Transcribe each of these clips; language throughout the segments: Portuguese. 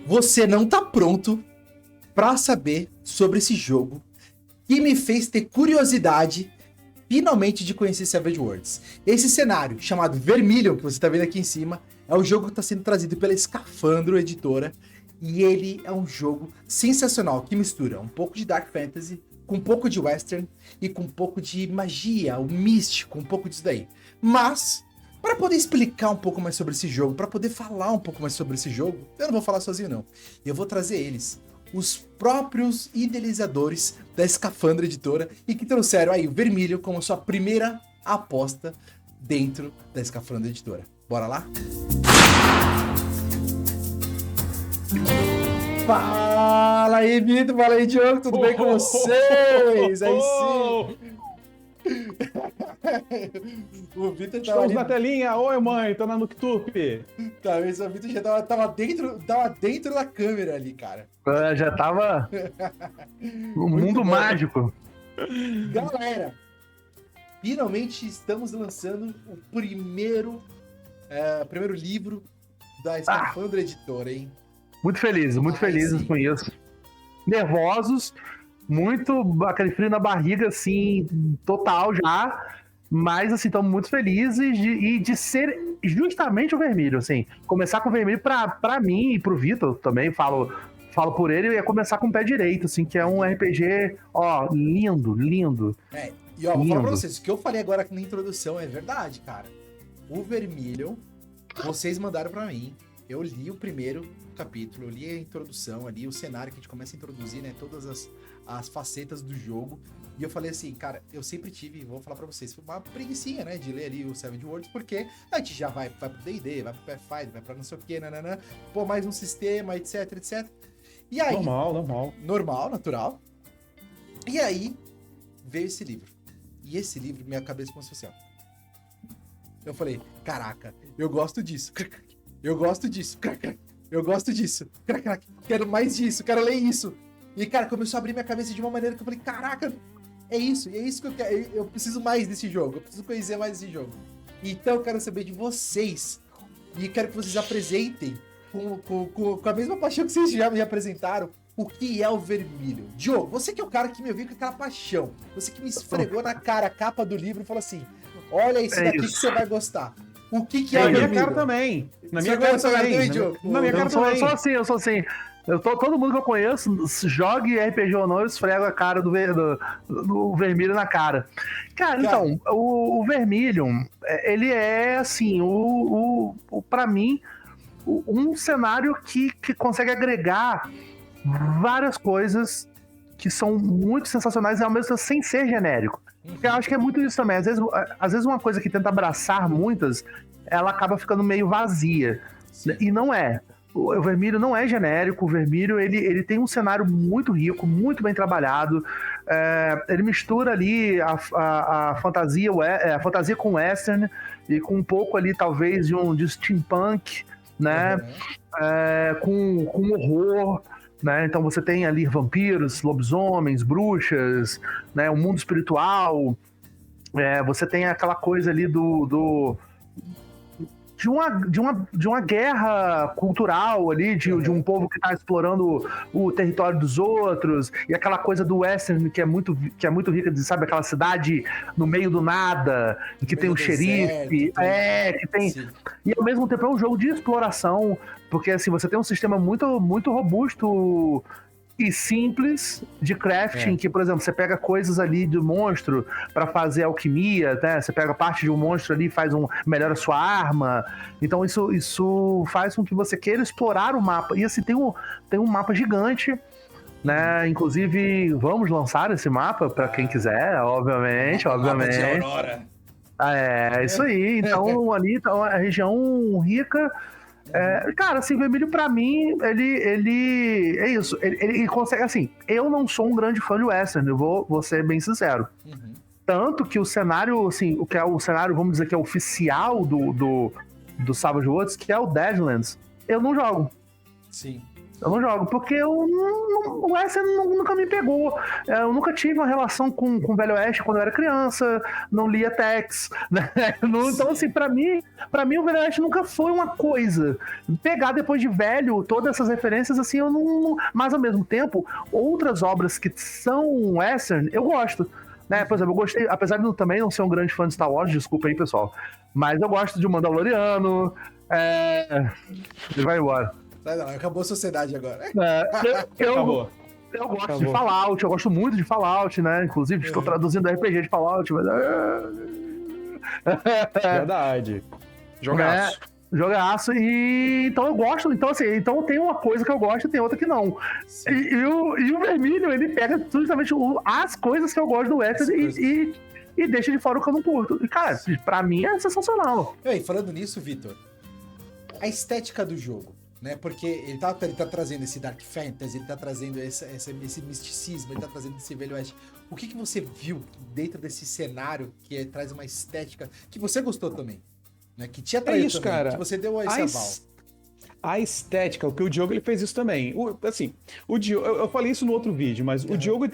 você não tá pronto pra saber sobre esse jogo que me fez ter curiosidade finalmente de conhecer Savage Worlds. Esse cenário, chamado Vermilion, que você tá vendo aqui em cima, é o jogo que tá sendo trazido pela Escafandro Editora, e ele é um jogo sensacional, que mistura um pouco de Dark Fantasy, com um pouco de Western, e com um pouco de magia, o místico, um pouco disso daí. Mas, para poder explicar um pouco mais sobre esse jogo, para poder falar um pouco mais sobre esse jogo, eu não vou falar sozinho não, eu vou trazer eles, os próprios idealizadores da Escafandra Editora e que trouxeram aí o Vermilion como sua primeira aposta dentro da Escafandra Editora. Bora lá? Fala aí, Vitor! Fala aí, Diogo! Tudo bem com vocês? Aí sim! O Vitor tava Estamos ali... na telinha. Oi, mãe, tô na Nooktube. Talvez o Vitor já tava dentro da câmera ali, cara. Já tava no mundo mágico. Galera, finalmente estamos lançando o primeiro livro da Escafandra Editora, hein? Muito felizes sim. com isso. Nervosos, muito aquele frio na barriga, assim, total já. Mas, assim, estamos muito felizes de ser justamente o Vermilion, assim. Começar com o Vermilion pra mim e pro Vitor também, falo por ele, eu ia começar com o pé direito, assim, que é um RPG, ó, lindo. E ó, vou falar pra vocês, o que eu falei agora na introdução é verdade, cara. O Vermilion, vocês mandaram pra mim, eu li o primeiro capítulo, eu li a introdução ali, o cenário que a gente começa a introduzir, né, todas as facetas do jogo, e eu falei assim, cara, eu sempre tive, vou falar pra vocês, foi uma preguicinha, né, de ler ali o Savage Worlds, porque a gente já vai pro D&D, vai pro Pathfinder, vai pra não sei o que, nananã, pô, mais um sistema, etc. E aí... Normal, natural. E aí, veio esse livro. E esse livro, minha cabeça começou assim, ó. Eu falei, caraca, eu gosto disso. Eu gosto disso. Eu gosto disso. Quero mais disso, quero ler isso. E, cara, começou a abrir minha cabeça de uma maneira que eu falei, caraca, é isso que eu quero. Eu preciso mais desse jogo. Eu preciso conhecer mais desse jogo. Então eu quero saber de vocês. E quero que vocês apresentem com a mesma paixão que vocês já me apresentaram. O que é o Vermilion? Diogo, você que é o cara que me ouviu com aquela paixão. Você que me esfregou na cara a capa do livro e falou assim, olha isso daqui que você vai gostar. O que é o Vermilion? Na minha cara também. Na minha cara também. Eu sou assim. Todo mundo que eu conheço, jogue RPG ou não, eu esfrego a cara do Vermilion na cara. Cara, então, o Vermilion, ele é, assim, pra mim, um cenário que consegue agregar várias coisas que são muito sensacionais e ao mesmo tempo sem ser genérico. Porque eu acho que é muito isso também. Às vezes uma coisa que tenta abraçar muitas, ela acaba ficando meio vazia. Sim. E não é. O Vermilion não é genérico. O Vermilion, ele tem um cenário muito rico, muito bem trabalhado. Ele mistura ali a fantasia com western e com um pouco ali, talvez, de steampunk, né? Com horror. Né? Então você tem ali vampiros, lobisomens, bruxas, né? O mundo espiritual. Você tem aquela coisa ali de uma guerra cultural ali, de um povo que está explorando o território dos outros, e aquela coisa do western que é muito rica, sabe, aquela cidade no meio do nada, que tem um xerife, que tem... Sim. E ao mesmo tempo é um jogo de exploração, porque assim, você tem um sistema muito, muito robusto e simples de crafting, que, por exemplo, você pega coisas ali do monstro para fazer alquimia, né? Você pega parte de um monstro ali e melhora a sua arma. Então isso faz com que você queira explorar o mapa. E assim, tem um mapa gigante, né? Inclusive, vamos lançar esse mapa para quem quiser, obviamente. Mapa de Aurora. É isso aí. Então, ali tá uma região rica. Cara, assim, o Vermilion pra mim, ele é isso, ele consegue, assim, eu não sou um grande fã de western, eu vou ser bem sincero. Tanto que o cenário, assim, o que é o cenário, vamos dizer que é oficial do Savage Worlds, que é o Deadlands, eu não jogo. Sim. Eu não jogo, porque o Western nunca me pegou. Eu nunca tive uma relação com o Velho Oeste quando eu era criança, não lia Tex, né? Então, assim, pra mim o Velho Oeste nunca foi uma coisa. Pegar depois de velho todas essas referências, assim, eu não. Mas ao mesmo tempo, outras obras que são Western, eu gosto. Né? Por exemplo, eu gostei, apesar de eu também não ser um grande fã de Star Wars, desculpa aí, pessoal, mas eu gosto de Mandaloriano. Ele vai embora. Não, acabou a sociedade agora. Eu gosto de Fallout, eu gosto muito de Fallout, né? Inclusive, estou traduzindo RPG de Fallout, mas... Verdade. Jogaço. Jogaço. E então eu gosto, então assim, então tem uma coisa que eu gosto e tem outra que não. E o Vermilion, ele pega justamente as coisas que eu gosto do Western e deixa de fora o que eu não curto. E, cara, pra mim é sensacional. E falando nisso, Vitor, a estética do jogo, né? Porque ele tá trazendo esse Dark Fantasy, ele tá trazendo esse misticismo, ele tá trazendo esse Velho Oeste. O que você viu dentro desse cenário que traz uma estética que você gostou também? Né? Que te atraiu isso, também, cara. que você deu esse aval. A estética, o que o Diogo ele fez isso também. O Diogo, eu falei isso no outro vídeo, mas o Diogo,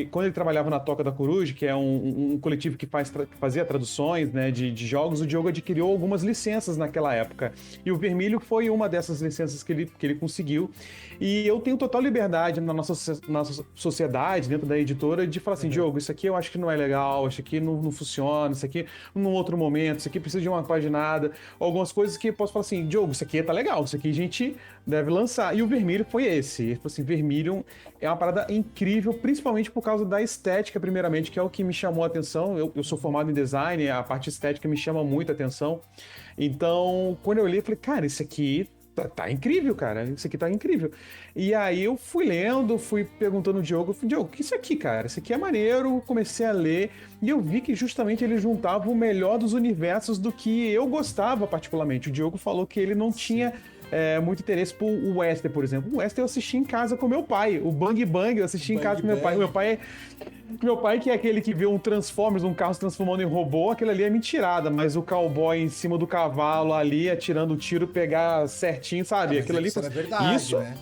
quando ele trabalhava na Toca da Coruja, que é um coletivo que fazia traduções, né, de jogos, o Diogo adquiriu algumas licenças naquela época. E o Vermílio foi uma dessas licenças que ele conseguiu. E eu tenho total liberdade na nossa sociedade, dentro da editora, de falar assim, Diogo, isso aqui eu acho que não é legal, isso aqui não funciona, isso aqui num outro momento, isso aqui precisa de uma paginada, algumas coisas que eu posso falar assim, Diogo, isso aqui tá legal, isso aqui a gente deve lançar. E o Vermílio foi esse. Ele falou assim, Vermilion é uma parada incrível, principalmente por causa da estética, primeiramente, que é o que me chamou a atenção. Eu sou formado em design, a parte estética me chama muito a atenção. Então, quando eu olhei, eu falei, cara, isso aqui tá incrível, cara. Isso aqui tá incrível. E aí eu fui lendo, fui perguntando ao Diogo, Diogo, o que é isso aqui, cara? Isso aqui é maneiro, comecei a ler, e eu vi que justamente ele juntava o melhor dos universos do que eu gostava particularmente. O Diogo falou que ele não tinha muito interesse por o Western, por exemplo. O Western eu assisti em casa com meu pai. O Bang Bang eu assisti em casa com meu pai. Meu pai, que é aquele que vê um Transformers, um carro se transformando em robô, aquilo ali é mentirada, mas o cowboy em cima do cavalo ali, atirando o tiro, pegar certinho, sabe? Aquilo ali... Isso é verdade, isso, né?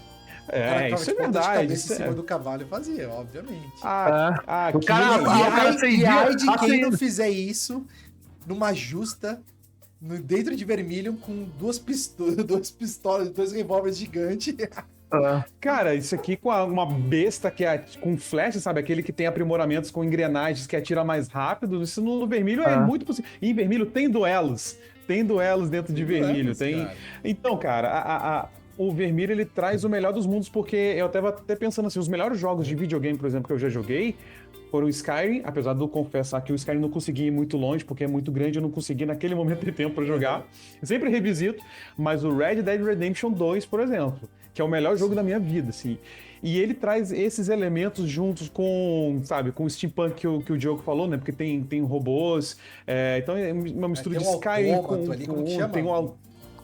Isso é verdade. Em cima do cavalo e fazia, obviamente. O cara e aí de quem não fizer isso numa justa dentro de Vermilion com duas pistolas, 2 revólveres gigantes. Cara, isso aqui com uma besta que é com flecha, sabe? Aquele que tem aprimoramentos com engrenagens que atira mais rápido. Isso no Vermilion é muito possível. E em Vermilion tem duelos. Tem duelos dentro de Vermilion. Cara. Então, cara, o Vermilion ele traz o melhor dos mundos, porque eu tava até pensando assim, os melhores jogos de videogame, por exemplo, que eu já joguei foram o Skyrim, apesar de eu confessar que o Skyrim não consegui ir muito longe, porque é muito grande, eu não consegui naquele momento ter tempo pra jogar. Eu sempre revisito, mas o Red Dead Redemption 2, por exemplo, que é o melhor jogo da minha vida, assim. E ele traz esses elementos juntos com, sabe, com o steampunk que o Diogo falou, né? Porque tem robôs, então é uma mistura de Skyrim com... Tem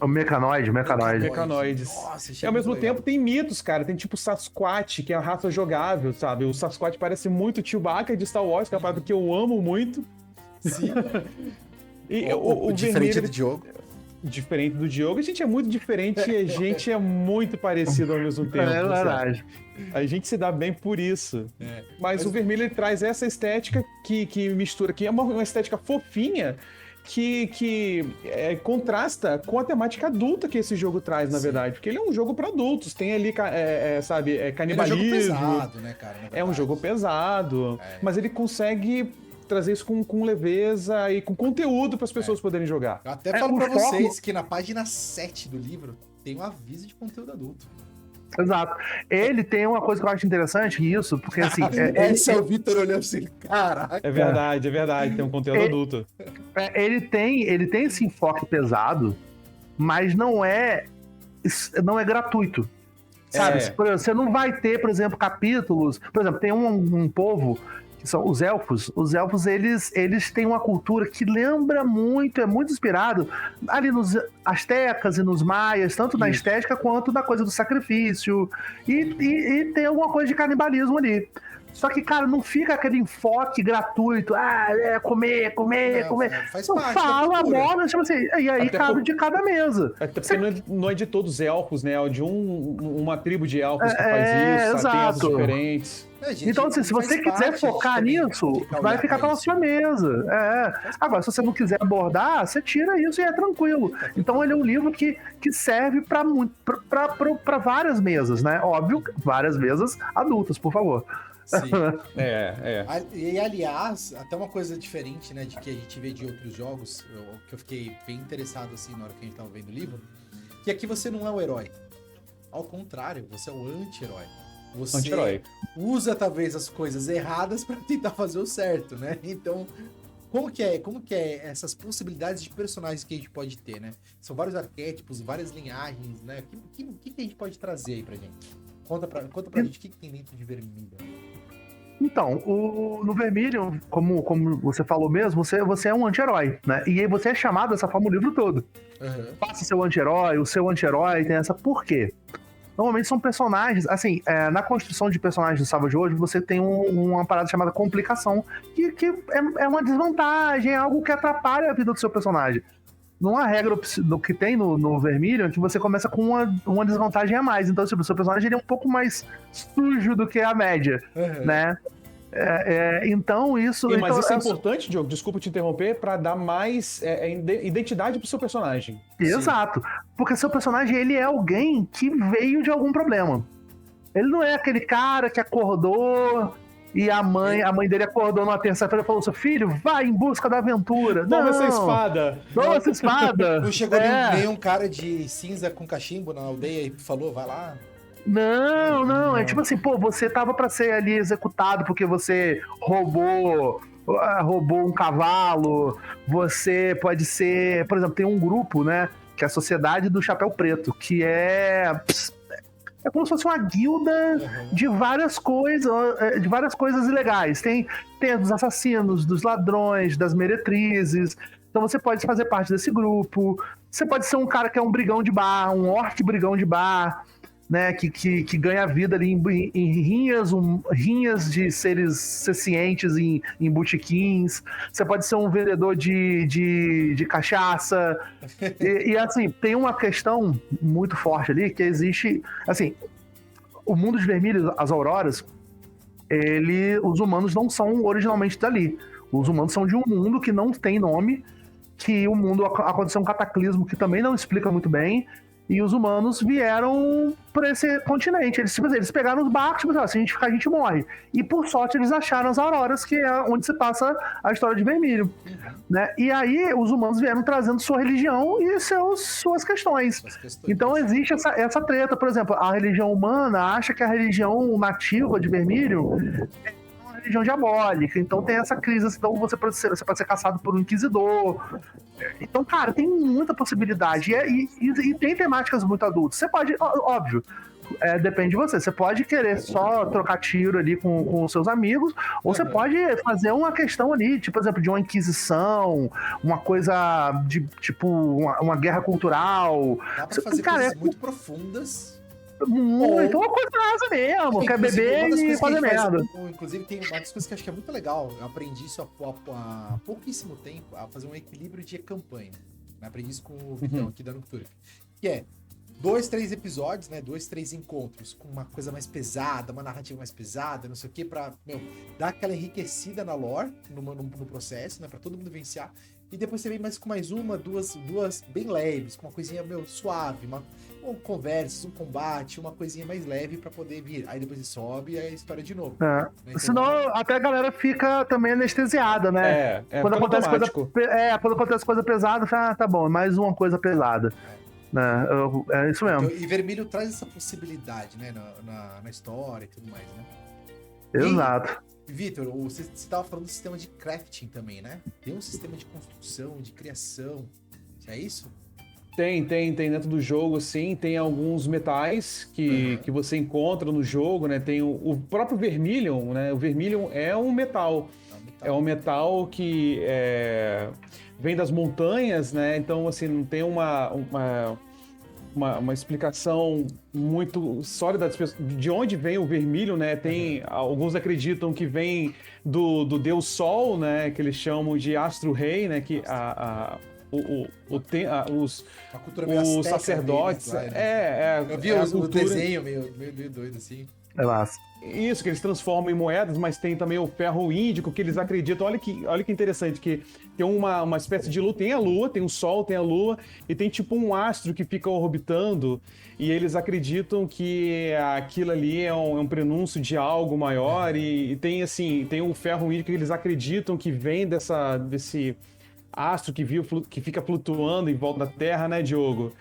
o Mecanoides. Nossa, e ao mesmo tempo tem mitos, cara. Tem tipo o Sasquatch, que é a raça jogável, sabe? O Sasquatch parece muito o Chewbacca de Star Wars, que é uma parada que eu amo muito. Sim. E diferente do Diogo. Diferente do Diogo. A gente é muito diferente e a gente é muito parecido ao mesmo tempo. É verdade. A gente se dá bem por isso. Mas o Vermilion ele traz essa estética que mistura, que é uma estética fofinha, que contrasta com a temática adulta que esse jogo traz, na verdade. Porque ele é um jogo para adultos. Tem ali, canibalismo. É um jogo pesado, né, cara? É um jogo pesado. Mas ele consegue trazer isso com leveza e com conteúdo para as pessoas poderem jogar. Eu até falo para vocês que na página 7 do livro tem um aviso de conteúdo adulto. Exato. Ele tem uma coisa que eu acho interessante, isso, porque assim... Esse é o Vitor olhando assim, caraca. É verdade, tem um conteúdo adulto. Ele tem esse enfoque pesado, mas não é gratuito. Sabe? Você não vai ter, por exemplo, capítulos... Por exemplo, tem um povo... que são os elfos. Os elfos, eles têm uma cultura que lembra muito, é muito inspirado ali nos astecas e nos maias, tanto na estética quanto na coisa do sacrifício. E tem alguma coisa de canibalismo ali. Só que, cara, não fica aquele enfoque gratuito. Comer. Faz Não, parte fala, da cultura. moda, tipo assim, e aí Até cabe por- de cada mesa. Até porque não é de todos os elfos, né? É de uma tribo de elfos que faz isso, sabe? Tem elfos exato. diferentes. Gente, Então, assim, se faz você quiser parte focar também nisso, ficar vai olhar ficar pra pela isso. sua mesa. Agora, se você não quiser abordar, você tira isso e é tranquilo. Então, ele é um livro que serve para várias mesas, né? Óbvio, várias mesas adultas, por favor. Sim. É. E, aliás, até uma coisa diferente, né, de que a gente vê de outros jogos, que eu fiquei bem interessado, assim, na hora que a gente tava vendo o livro, que aqui você não é o herói. Ao contrário, você é o anti-herói. Você Anti-herói. usa, talvez, as coisas erradas pra tentar fazer o certo, né? Então, como que é essas possibilidades de personagens que a gente pode ter, né? São vários arquétipos, várias linhagens, né? O que a gente pode trazer aí pra gente? Conta pra gente o que tem dentro de Vermilion. Então, no Vermilion, como você falou mesmo, você é um anti-herói, né? E aí você é chamado dessa forma o livro todo. Uhum. Faça seu anti-herói, o seu anti-herói tem essa... Por quê? Normalmente são personagens, assim, na construção de personagens do Savage Worlds, você tem uma parada chamada complicação, que é uma desvantagem, é algo que atrapalha a vida do seu personagem. Não há regra do que tem no Vermilion que você começa com uma desvantagem a mais. Então, tipo, o seu personagem ele é um pouco mais sujo do que a média, né? Então, isso... Mas então, isso é importante, Diogo, desculpa te interromper, pra dar mais identidade pro seu personagem. Exato. Porque seu personagem, ele é alguém que veio de algum problema. Ele não é aquele cara que acordou e a mãe dele acordou numa terça-feira e falou: seu filho, vai em busca da aventura. Toma Não, essa espada. Toma essa espada. Não chegou nenhum cara de cinza com cachimbo na aldeia e falou, vai lá. Não. É tipo assim, pô, você tava pra ser ali executado porque você roubou um cavalo. Você pode ser... Por exemplo, tem um grupo, né? Que é a Sociedade do Chapéu Preto, que é como se fosse uma guilda de várias coisas ilegais. Tem dos assassinos, dos ladrões, das meretrizes. Então você pode fazer parte desse grupo. Você pode ser um cara que é um brigão de bar, um orc brigão de bar, né? Que ganha vida ali em rinhas de seres cientes em botequins. Você pode ser um vendedor de cachaça. E assim, tem uma questão muito forte ali que existe. Assim, o mundo de Vermilion, as Auroras, os humanos não são originalmente dali. Os humanos são de um mundo que não tem nome, que o mundo aconteceu um cataclismo que também não explica muito bem. E os humanos vieram para esse continente. Eles pegaram os barcos, tipo, se a gente ficar, a gente morre. E por sorte eles acharam as Auroras, que é onde se passa a história de Vermilion. Né? E aí os humanos vieram trazendo sua religião e suas questões. Então existe essa treta. Por exemplo, a religião humana acha que a religião nativa de Vermilion é uma religião diabólica. Então tem essa crise. Então você pode ser caçado por um inquisidor. Então, cara, tem muita possibilidade. E tem temáticas muito adultas. Você pode, óbvio, depende de você. Você pode querer só trocar tiro ali com os seus amigos, ou você pode fazer uma questão ali, tipo, por exemplo, de uma inquisição, uma coisa de, tipo, uma guerra cultural. Dá pra fazer coisas muito profundas. Muito, uma coisa rasa mesmo, quer beber e fazer merda. Inclusive, tem uma das coisas que eu acho que é muito legal. Eu aprendi isso há pouquíssimo tempo, a fazer um equilíbrio de campanha. Eu aprendi isso com o Vitão aqui da Nocturne. Que é 2, 3 episódios, né? 2, 3 encontros com uma coisa mais pesada, uma narrativa mais pesada, não sei o que, pra dar aquela enriquecida na lore, no processo, né? Pra todo mundo vivenciar. E depois você vem com mais uma, duas bem leves, com uma coisinha suave, conversas, um combate, uma coisinha mais leve pra poder vir. Aí depois você sobe e é a história de novo. Né? Então, senão até a galera fica também anestesiada, né? Quando acontece coisa pesada, fala, tá bom, mais uma coisa pesada. É isso mesmo. Então, e Vermilion traz essa possibilidade, né? Na história e tudo mais, né? Exato. Vitor, você estava falando do sistema de crafting também, né? Tem um sistema de construção, de criação. É isso? Tem dentro do jogo, sim. Tem alguns metais que você encontra no jogo, né? Tem o próprio Vermilion, né? O Vermilion é um metal. É um metal que vem das montanhas, né? Então, assim, não tem uma explicação muito sólida de onde vem o vermelho, né? Alguns acreditam que vem do deus Sol, né? Que eles chamam de Astro-Rei, né? Que os sacerdotes... Também, né? Eu vi o desenho meio doido assim. É massa. Isso, que eles transformam em moedas, mas tem também o ferro índico, que eles acreditam. Olha que interessante, que tem uma espécie de lua, tem a lua, tem o sol, tem a lua, e tem tipo um astro que fica orbitando, e eles acreditam que aquilo ali é um prenúncio de algo maior, e tem o ferro índico que eles acreditam que vem desse astro que fica flutuando em volta da Terra, né, Diogo?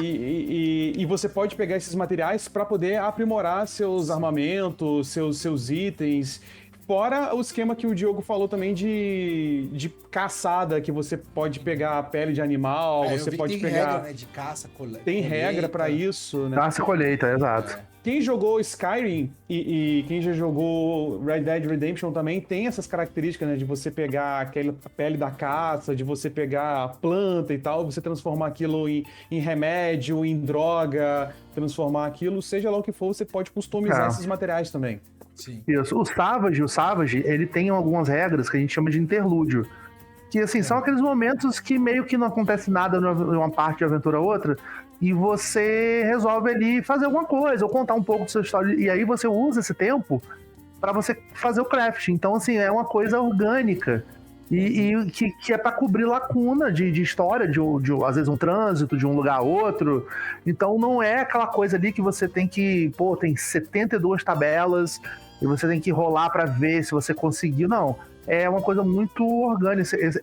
E você pode pegar esses materiais para poder aprimorar seus armamentos, seus itens. Fora o esquema que o Diogo falou também de caçada, que você pode pegar a pele de animal, você pode pegar... regra, né, de caça, colheita. Tem regra para isso, né? Caça e colheita, exato. Quem jogou Skyrim e quem já jogou Red Dead Redemption também tem essas características, né? De você pegar a pele da caça, de você pegar a planta e tal, você transformar aquilo em remédio, em droga, transformar aquilo, seja lá o que for, você pode customizar esses materiais também. Sim. Isso. O Savage, ele tem algumas regras que a gente chama de interlúdio. Que, assim, são aqueles momentos que meio que não acontece nada numa parte de aventura ou outra, e você resolve ali fazer alguma coisa, ou contar um pouco da sua história, e aí você usa esse tempo para você fazer o craft. Então, assim, é uma coisa orgânica, e que é para cobrir lacuna de história, de às vezes um trânsito de um lugar a outro. Então, não é aquela coisa ali que você tem que, tem 72 tabelas, e você tem que rolar para ver se você conseguiu. Não, é uma coisa muito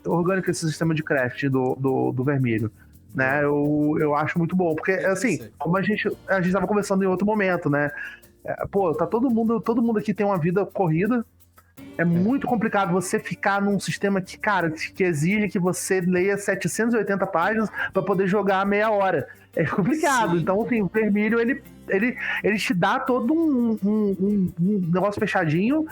orgânica esse sistema de craft do Vermílio. Né? Eu acho muito bom, porque assim, como a gente estava conversando em outro momento, né? Tá todo mundo aqui tem uma vida corrida. É muito complicado você ficar num sistema que exige que você leia 780 páginas para poder jogar meia hora. É complicado. Sim. Então, assim, o Vermílio, ele te dá todo um negócio fechadinho,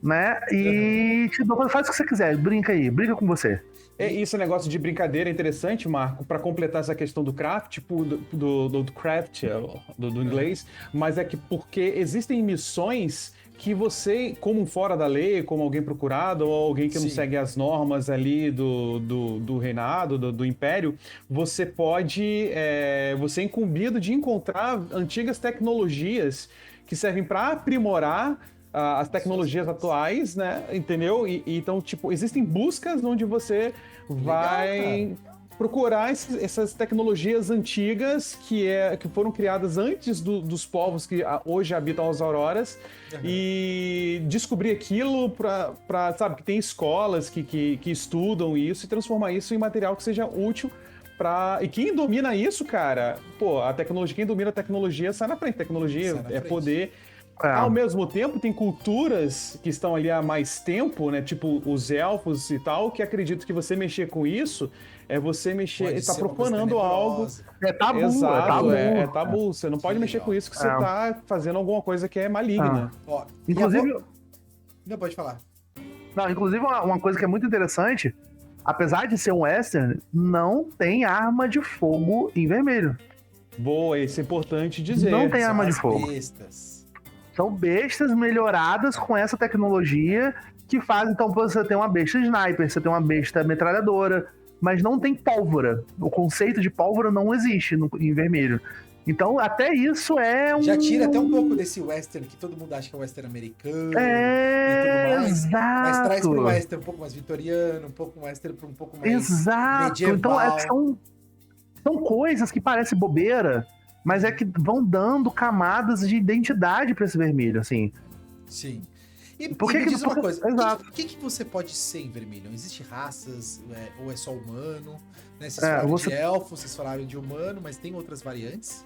né? E te dá, faz o que você quiser, brinca com você. Esse negócio de brincadeira é interessante, Marco, para completar essa questão do craft, tipo do craft, do inglês, mas é que porque existem missões que você, como fora da lei, como alguém procurado, ou alguém que não segue as normas ali do reinado, do império, você pode, você é incumbido de encontrar antigas tecnologias que servem para aprimorar as tecnologias atuais, né? Entendeu? Então, tipo, existem buscas onde você vai procurar essas tecnologias antigas que foram criadas antes dos povos que hoje habitam as auroras e descobrir aquilo para sabe, que tem escolas que estudam isso e transformar isso em material que seja útil. E quem domina isso, cara, quem domina a tecnologia sai na frente. Tecnologia é poder. Ao mesmo tempo, tem culturas que estão ali há mais tempo, né? Tipo os elfos e tal, que acreditam que você mexer com isso é você mexer, está profanando algo. É tabu. Exato, é tabu. Você não pode mexer com isso, que você está fazendo alguma coisa que é maligna. Inclusive... Não, pode falar. Não, inclusive, uma coisa que é muito interessante, apesar de ser um western, não tem arma de fogo em vermelho. Boa, isso é importante dizer. Não tem arma de fogo. São bestas melhoradas com essa tecnologia que faz, então, você tem uma besta sniper, você tem uma besta metralhadora, mas não tem pólvora. O conceito de pólvora não existe em vermelho. Então, até isso é Já tira até um pouco desse western, que todo mundo acha que é western americano e tudo mais. Exato. Mas traz para um western um pouco mais vitoriano, um pouco mais Exato. medieval. Então, são coisas que parecem bobeira, mas é que vão dando camadas de identidade para esse vermelho, assim. Sim. E Por que me diz uma coisa, Exato. o que você pode ser em vermelho? Existem raças, ou é só humano? Né? Vocês falaram de elfo, vocês falaram de humano, mas tem outras variantes?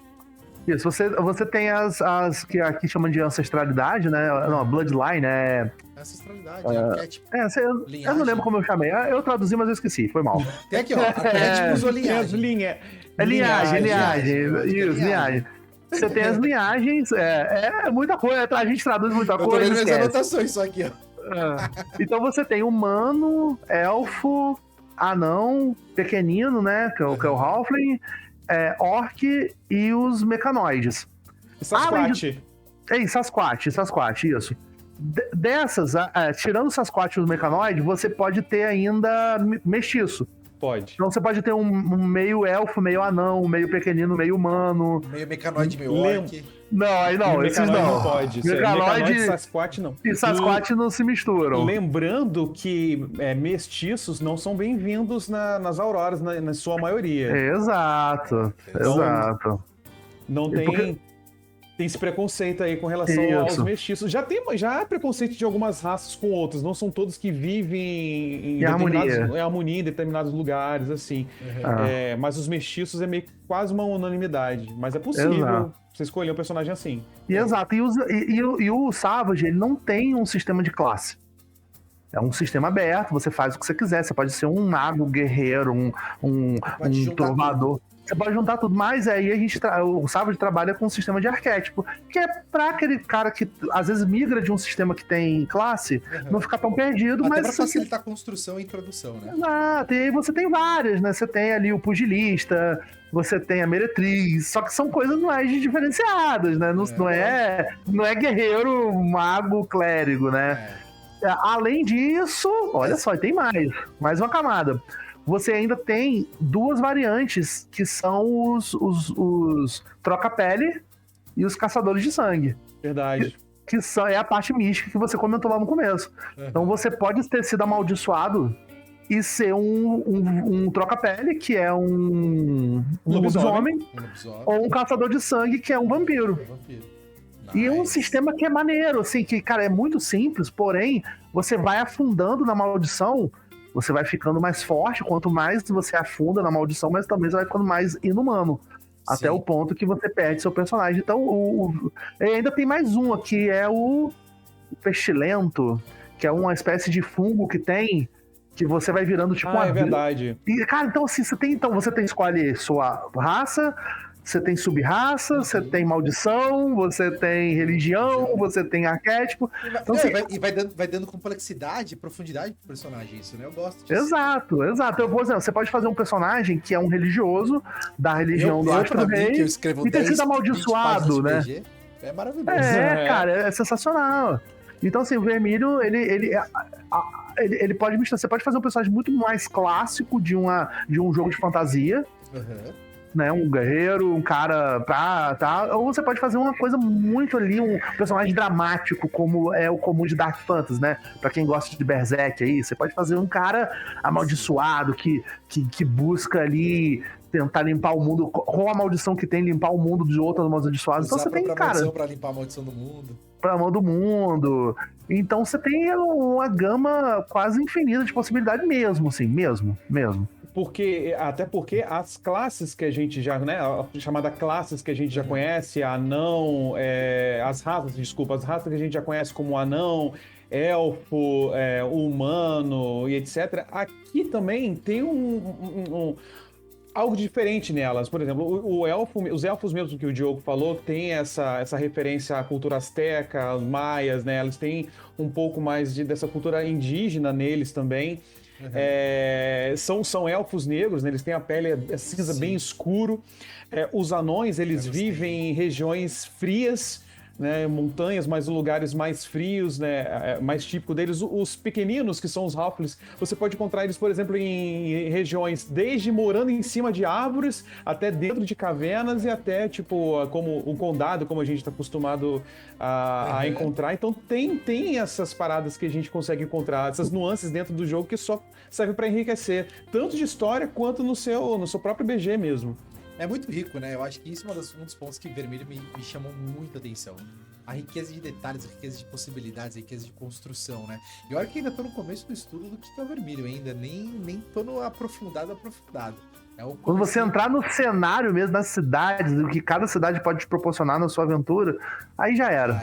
Isso, você tem as que aqui chamam de ancestralidade, né? Não, bloodline, né? Ancestralidade, arquétipo. Eu não lembro como eu chamei. Eu traduzi, mas eu esqueci, foi mal. Tem aqui, ó, arquétipos ou linhagem. Linhagem. Você tem as linhagens, muita coisa, a gente traduz muita coisa. Eu tô vendo minhas anotações só aqui, ó. Então você tem humano, elfo, anão, pequenino, né, que é o halfling, orc e os mecanoides. Sasquatch. Sasquatch, isso. Dessas, tirando o Sasquatch e os mecanoides, você pode ter ainda mestiço. Pode. Então você pode ter um meio elfo, meio anão, meio pequenino, meio humano. Meio mecanoide, meio orc. Não, aí não, esses não. Pode. Mecanoide e Sasquatch não. E Sasquatch não se misturam. Lembrando que mestiços não são bem-vindos nas auroras, na sua maioria. Exato. Não tem... Tem esse preconceito aí com relação aos mestiços. Já há preconceito de algumas raças com outras. Não são todos que vivem em harmonia em determinados lugares, assim. Mas os mestiços é meio quase uma unanimidade. Mas é possível você escolher um personagem assim. Exato. E o Savage, ele não tem um sistema de classe. É um sistema aberto, você faz o que você quiser. Você pode ser um mago, um guerreiro, um trovador. Você pode juntar tudo, mas aí o Savage trabalha com um sistema de arquétipo, que é pra aquele cara que às vezes migra de um sistema que tem classe, não ficar tão perdido. Até pra facilitar a construção e introdução, né? Exato, e aí você tem várias, né? Você tem ali o pugilista, você tem a meretriz, só que são coisas mais diferenciadas, né? Não é guerreiro, mago, clérigo, né? Além disso, olha só, tem mais uma camada. Você ainda tem duas variantes, que são os troca-pele e os caçadores de sangue. Verdade. Que é a parte mística que você comentou lá no começo. Então você pode ter sido amaldiçoado e ser um troca-pele, que é um lobisomem, ou um caçador de sangue, que é um vampiro. E é um sistema que é maneiro, assim, que, cara, é muito simples, porém, você vai afundando na maldição. Você vai ficando mais forte, quanto mais você afunda na maldição, mas também você vai ficando mais inumano. Até o ponto que você perde seu personagem. Então, ainda tem mais um aqui, é o Pestilento, que é uma espécie de fungo que tem, que você vai virando tipo uma... É verdade. E, cara, então assim, você escolhe sua raça, você tem sub-raça, você tem maldição, você tem religião, você tem arquétipo. Então, vai dando complexidade, profundidade pro personagem, isso, né? Eu gosto disso. Exato. Por exemplo, você pode fazer um personagem que é um religioso da religião do Astro Rei e ter sido amaldiçoado, né? É maravilhoso. Cara, é sensacional. Então, assim, o Vermílio, ele pode misturar. Você pode fazer um personagem muito mais clássico de um jogo de fantasia. Né, um guerreiro, um cara ou você pode fazer uma coisa muito ali, um personagem dramático, como é o comum de Dark Fantasy, né? Pra quem gosta de Berserk aí, você pode fazer um cara amaldiçoado que busca ali tentar limpar o mundo, com a maldição que tem, limpar o mundo de outros amaldiçoados. Então você tem, cara... Pra limpar a maldição do mundo. Pra mão do mundo. Então você tem uma gama quase infinita de possibilidade mesmo, assim, mesmo. Até porque as classes que a gente já, né, a chamada classes que a gente já conhece, anão, as raças que a gente já conhece como anão, elfo, humano e etc. Aqui também tem algo diferente nelas. Por exemplo, os elfos mesmo que o Diogo falou, tem essa referência à cultura asteca, aos maias, né? Eles têm um pouco mais dessa cultura indígena neles também. São elfos negros, né? Eles têm a pele cinza bem escuro. Os anões, eles vivem em regiões frias, né? Montanhas, mas lugares mais frios, né? Mais típico deles. Os pequeninos, que são os halflings, você pode encontrar eles, por exemplo, em regiões desde morando em cima de árvores até dentro de cavernas e até tipo como o condado, como a gente está acostumado a encontrar. Então tem essas paradas que a gente consegue encontrar, essas nuances dentro do jogo que só serve para enriquecer tanto de história quanto no seu próprio BG mesmo. É muito rico, né? Eu acho que isso é um dos pontos que Vermílio me chamou muita atenção. A riqueza de detalhes, a riqueza de possibilidades, a riqueza de construção, né? E olha que ainda tô no começo do estudo do que é o Vermílio ainda, nem tô no aprofundado. Quando você entrar no cenário mesmo das cidades, do que cada cidade pode te proporcionar na sua aventura, aí já era.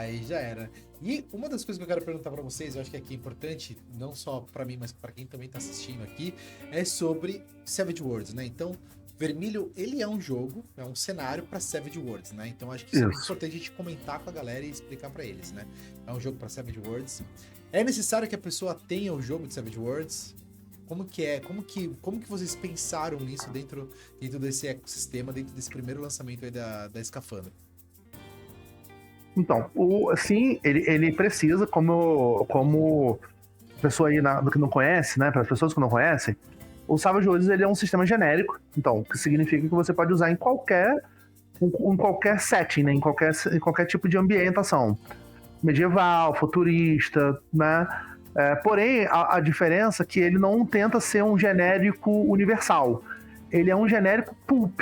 E uma das coisas que eu quero perguntar pra vocês, eu acho que aqui é importante, não só pra mim, mas pra quem também tá assistindo aqui, é sobre Savage Worlds, né? Então, Vermílio, ele é um jogo, é um cenário para Savage Worlds, né? Então acho que isso é importante a gente comentar com a galera e explicar para eles, né? É um jogo para Savage Worlds. É necessário que a pessoa tenha o jogo de Savage Worlds? Como que é? Como que vocês pensaram nisso dentro desse ecossistema, dentro desse primeiro lançamento aí da Escafandra? Então, sim, ele precisa, como pessoa aí que não conhece, né? Para as pessoas que não conhecem, o Savage Worlds ele é um sistema genérico, então, que significa que você pode usar em qualquer setting, né? Em qualquer tipo de ambientação. Medieval, futurista, né? Porém, a diferença é que ele não tenta ser um genérico universal. Ele é um genérico pulp.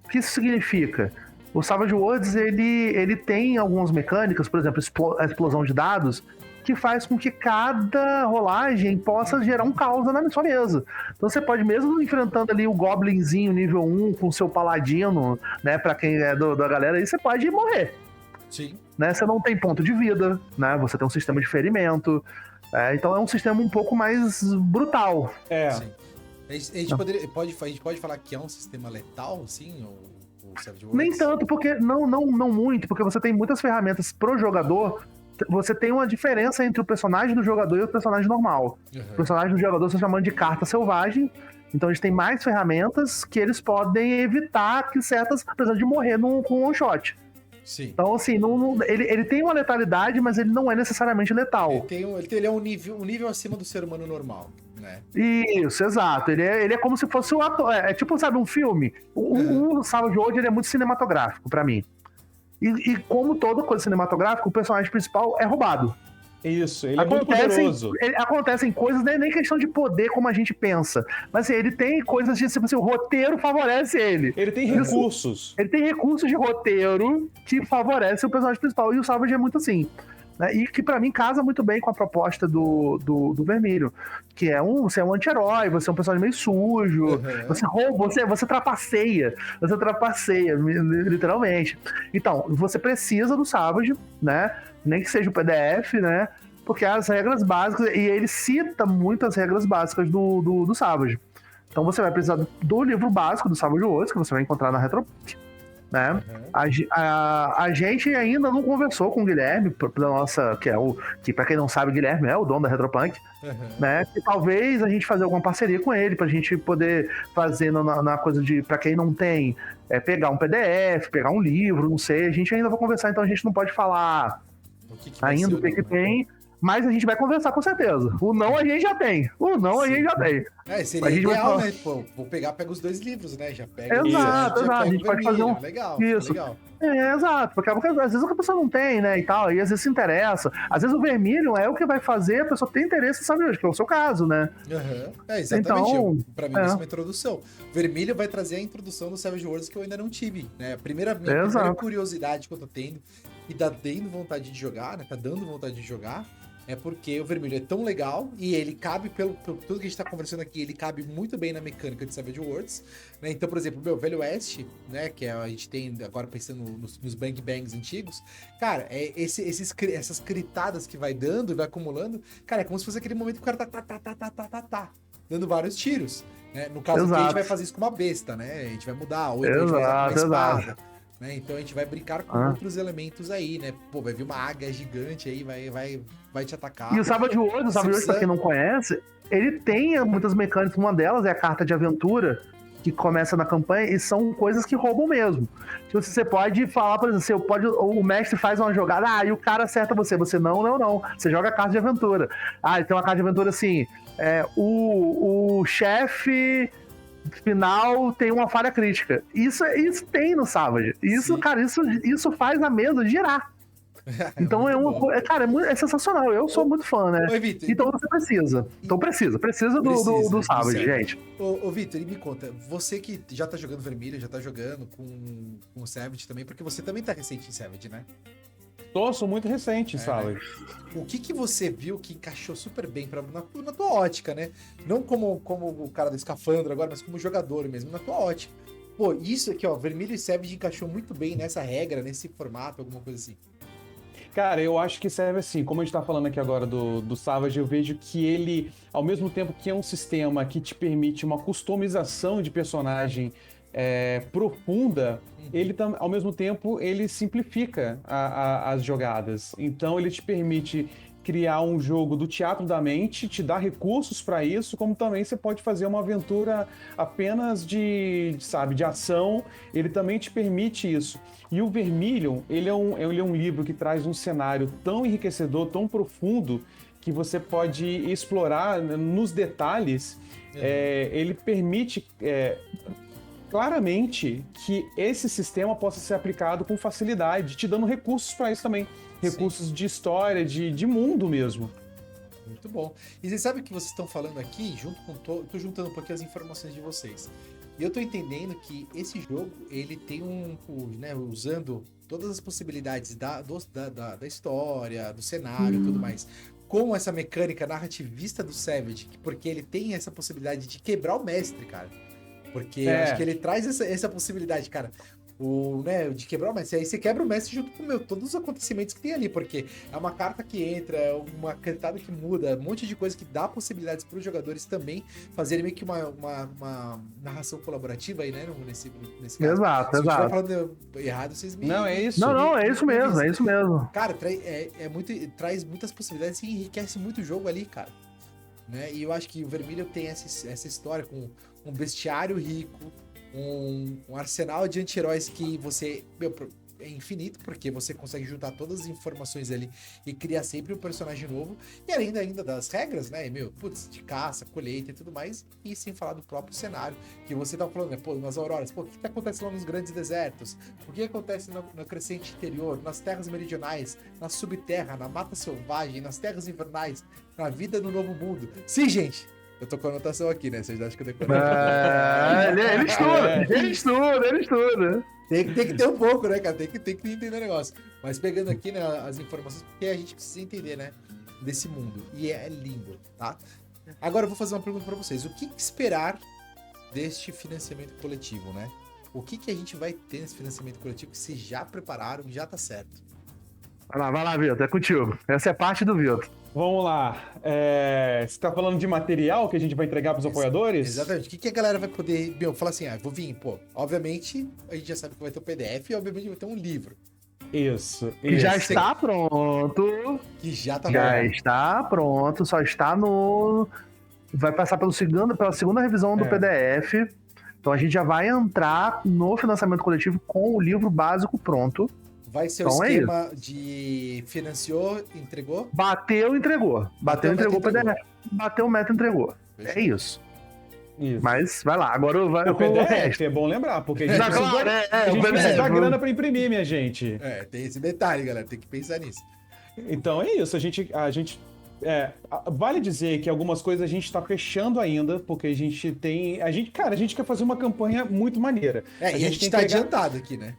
O que isso significa? O Savage Worlds, ele tem algumas mecânicas, por exemplo, a explosão de dados, que faz com que cada rolagem possa gerar um caos na sua mesa. Então você pode, mesmo enfrentando ali o Goblinzinho nível 1 com o seu paladino, né, pra quem é da galera aí, você pode morrer. Sim. Né? Você não tem ponto de vida, né? Você tem um sistema de ferimento. Então é um sistema um pouco mais brutal. Sim. A gente pode falar que é um sistema letal, sim, o Savage Worlds? Nem tanto, porque não muito, porque você tem muitas ferramentas pro jogador. Você tem uma diferença entre o personagem do jogador e o personagem normal. Uhum. O personagem do jogador você chama de carta selvagem, então eles têm mais ferramentas que eles podem evitar que certas, apesar de morrer com um one shot. Sim. Então, assim, ele tem uma letalidade, mas ele não é necessariamente letal. Ele é um nível acima do ser humano normal, né? Isso, exato. Ele é como se fosse um ator. É tipo, sabe, um filme. O Savage Worlds, ele é muito cinematográfico pra mim. E como toda coisa cinematográfica, o personagem principal é roubado. Isso, ele é muito poderoso. Acontecem coisas, nem questão de poder como a gente pensa. Mas assim, ele tem coisas de, tipo assim, o roteiro favorece ele. Ele tem recursos. Ele tem recursos de roteiro que favorecem o personagem principal. E o Savage é muito assim. Né? E que pra mim casa muito bem com a proposta do Vermílio. Que você é um anti-herói, você é um personagem meio sujo, você rouba, você trapaceia. Você trapaceia, literalmente. Então, você precisa do Savage, né? Nem que seja o PDF, né? Porque as regras básicas, e ele cita muitas regras básicas do Savage. Então você vai precisar do livro básico do Savage Worlds, que você vai encontrar na Retropunk, né? A gente ainda não conversou com o Guilherme, que pra quem não sabe, o Guilherme é o dono da Retropunk, né? E talvez a gente fazer alguma parceria com ele, pra gente poder fazer na coisa de, pra quem não tem, pegar um PDF, pegar um livro, não sei, a gente ainda vai conversar, então a gente não pode falar ainda o que tem, mas a gente vai conversar com certeza. O não a gente já tem. A gente já tem. Seria ideal, né? Pô, pega os dois livros, né? Já pega. Exato. A gente pode fazer um... Legal, isso. Legal. Exato, porque às vezes a pessoa não tem, né, e tal, e às vezes se interessa. Às vezes o Vermilion é o que vai fazer a pessoa ter interesse, sabe, que é o seu caso, né? Exatamente. Então, pra mim, isso é uma introdução. Vermilion vai trazer a introdução do Savage Worlds que eu ainda não tive, né? A minha primeira curiosidade que eu tô tendo, e tá dando vontade de jogar, né? Tá dando vontade de jogar, é porque o Vermilion é tão legal e ele cabe, pelo tudo que a gente tá conversando aqui, ele cabe muito bem na mecânica de Savage Worlds, né? Então, por exemplo, o Velho Oeste, né, que a gente tem agora pensando nos Bang Bangs antigos, cara, essas critadas que vai dando e vai acumulando, cara, é como se fosse aquele momento que o cara tá dando vários tiros, né? No caso aqui, a gente vai fazer isso com uma besta, né? A gente vai mudar, ou a gente vai usar uma espada. Né? Então a gente vai brincar com outros elementos aí, né? Pô, vai vir uma águia gigante aí, vai te atacar. E o Savage Worlds, pra quem não conhece, ele tem muitas mecânicas. Uma delas é a carta de aventura, que começa na campanha, e são coisas que roubam mesmo. Tipo, você pode falar, por exemplo, o mestre faz uma jogada, e o cara acerta você não. Você joga a carta de aventura. Então a carta de aventura assim, o chefe final tem uma falha crítica. Isso tem no Savage. Isso, cara, isso faz a mesa girar. Então é sensacional. Eu sou muito fã, né? Oi, Vitor, então você precisa. Então precisa do Savage, gente. Ô, Vitor, e me conta, você que já tá jogando Vermilion, já tá jogando com o Savage também, porque você também tá recente em Savage, né? Sou muito recente, Savage. O que você viu que encaixou super bem na tua ótica, né? Não como o cara da Escafandra agora, mas como jogador mesmo, na tua ótica. Pô, isso aqui, ó, Vermilion e Savage encaixou muito bem nessa regra, nesse formato, alguma coisa assim. Cara, eu acho que serve assim, como a gente tá falando aqui agora do Savage, eu vejo que ele, ao mesmo tempo que é um sistema que te permite uma customização de personagem profunda, ele ao mesmo tempo ele simplifica as jogadas. Então ele te permite criar um jogo do teatro da mente, te dá recursos para isso, como também você pode fazer uma aventura apenas de ação, ele também te permite isso. E o Vermilion, ele é um livro que traz um cenário tão enriquecedor, tão profundo, que você pode explorar nos detalhes. Ele permite claramente que esse sistema possa ser aplicado com facilidade, te dando recursos para isso também. Recursos de história, de mundo mesmo. Muito bom. E vocês sabem o que vocês estão falando aqui, junto com tô juntando um pouquinho as informações de vocês. E eu tô entendendo que esse jogo, ele tem usando todas as possibilidades da história, do cenário e tudo mais, com essa mecânica narrativista do Savage, porque ele tem essa possibilidade de quebrar o mestre, cara. Porque eu acho que ele traz essa possibilidade, cara. De quebrar o mestre. Aí você quebra o mestre junto com todos os acontecimentos que tem ali, porque é uma carta que entra, uma cantada que muda, um monte de coisa que dá possibilidades para os jogadores também fazerem meio que uma narração colaborativa aí, né? Nesse caso. Exato, Se eu estiver exato. falando errado, vocês me... Não, é isso. Não, é isso mesmo, é isso mesmo. Cara, traz muitas possibilidades e enriquece muito o jogo ali, cara. Né? E eu acho que o Vermilion tem essa história com um bestiário rico, um arsenal de anti-heróis que você é infinito, porque você consegue juntar todas as informações ali e criar sempre um personagem novo, e além ainda das regras, né, de caça, colheita e tudo mais, e sem falar do próprio cenário, que você tá falando, né, nas auroras, o que acontece lá nos grandes desertos, o que acontece no crescente interior, nas terras meridionais, na subterra, na mata selvagem, nas terras invernais, na vida no novo mundo. Sim, gente! Eu tô com a anotação aqui, né? Vocês acham que eu decorei? Ele estuda. Tem que ter um pouco, né, cara? Tem que entender o negócio. Mas pegando aqui, né, as informações, porque a gente precisa entender, né, desse mundo. E é lindo, tá? Agora eu vou fazer uma pergunta pra vocês. O que esperar deste financiamento coletivo, né? O que a gente vai ter nesse financiamento coletivo que vocês já prepararam, já tá certo? Vai lá, Vitor, é contigo. Essa é parte do Vitor. Vamos lá. Você está falando de material que a gente vai entregar para os apoiadores? Exatamente. O que a galera vai poder... falar assim, vou vir, obviamente, a gente já sabe que vai ter o PDF e obviamente vai ter um livro. Isso. Que já está pronto. Que já tá Já está pronto, só está no... Vai passar pela segunda revisão do PDF. Então a gente já vai entrar no financiamento coletivo com o livro básico pronto. Vai ser o esquema de financiou, entregou? Bateu, entregou. Bateu, entregou o PDF. Bateu, meta, entregou. Fechou. É isso. Mas vai lá, agora vai o PDF, é bom lembrar, porque a gente precisa dar grana para imprimir, minha gente. Tem esse detalhe, galera, tem que pensar nisso. Então é isso, a gente vale dizer que algumas coisas a gente está fechando ainda, porque a gente quer fazer uma campanha muito maneira. E a gente tá adiantado aqui, né?